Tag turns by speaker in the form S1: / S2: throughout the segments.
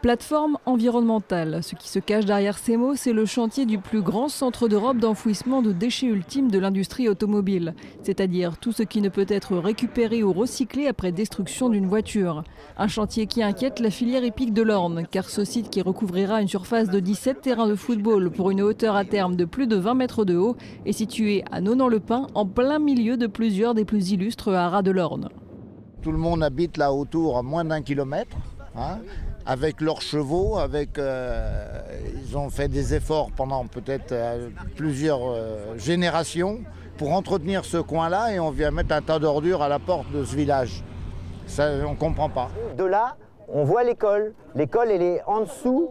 S1: Plateforme environnementale. Ce qui se cache derrière ces mots, c'est le chantier du plus grand centre d'Europe d'enfouissement de déchets ultimes de l'industrie automobile. C'est-à-dire tout ce qui ne peut être récupéré ou recyclé après destruction d'une voiture. Un chantier qui inquiète la filière hippique de l'Orne, car ce site qui recouvrira une surface de 17 terrains de football pour une hauteur à terme de plus de 20 mètres de haut est situé à Nonant-le-Pin, en plein milieu de plusieurs des plus illustres haras de l'Orne.
S2: Tout le monde habite là autour à moins d'1 kilomètre. Avec leurs chevaux, ils ont fait des efforts pendant peut-être plusieurs générations pour entretenir ce coin-là et on vient mettre un tas d'ordures à la porte de ce village. Ça, on ne comprend pas.
S3: De là, on voit l'école. L'école, elle est en dessous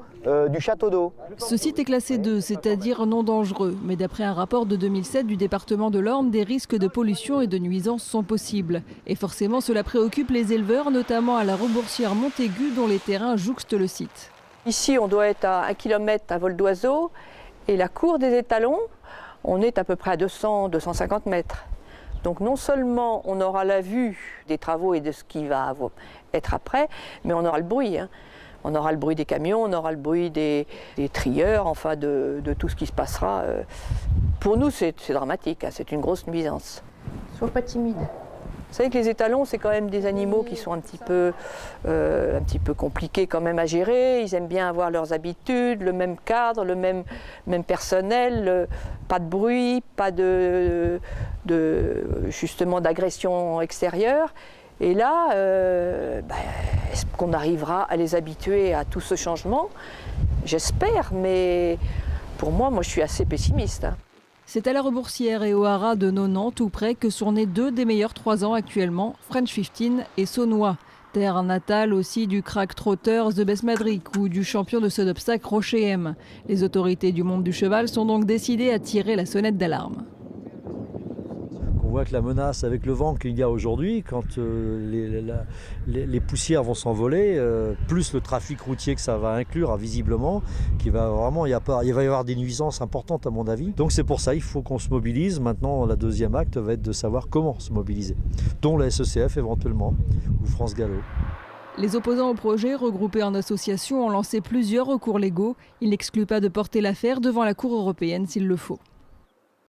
S3: du château d'eau.
S1: Ce site est classé 2, c'est-à-dire non dangereux. Mais d'après un rapport de 2007 du département de l'Orne, des risques de pollution et de nuisances sont possibles. Et forcément, cela préoccupe les éleveurs, notamment à la Reboursière Montaigu, dont les terrains jouxtent le site.
S4: Ici, on doit être à 1 km à vol d'oiseau. Et la cour des étalons, on est à peu près à 200-250 mètres. Donc non seulement on aura la vue des travaux et de ce qui va être après, mais on aura le bruit. On aura le bruit des camions, on aura le bruit des trieurs, enfin de tout ce qui se passera. Pour nous, c'est dramatique, c'est une grosse nuisance.
S5: Sois pas timide.
S4: Vous savez que les étalons, c'est quand même des animaux qui sont un petit peu compliqués quand même à gérer. Ils aiment bien avoir leurs habitudes, le même cadre, le même personnel, pas de bruit, pas justement d'agression extérieure. Et là, est-ce qu'on arrivera à les habituer à tout ce changement? J'espère, mais pour moi, je suis assez pessimiste.
S1: C'est à la Reboursière et au haras de Nonant, tout près, que sont nés 2 des meilleurs 3 ans actuellement, French 15 et Saunois. Terre natale aussi du crack trotteur The Best Madric ou du champion de saut d'obstacle Rocher M. Les autorités du monde du cheval sont donc décidées à tirer la sonnette d'alarme.
S6: On voit que la menace avec le vent qu'il y a aujourd'hui, quand les poussières vont s'envoler, plus le trafic routier que ça va inclure visiblement, il va y avoir des nuisances importantes à mon avis. Donc c'est pour ça il faut qu'on se mobilise. Maintenant, la deuxième acte va être de savoir comment se mobiliser, dont la SECF éventuellement, ou France Gallo.
S1: Les opposants au projet, regroupés en association, ont lancé plusieurs recours légaux. Ils n'excluent pas de porter l'affaire devant la Cour européenne s'il le faut.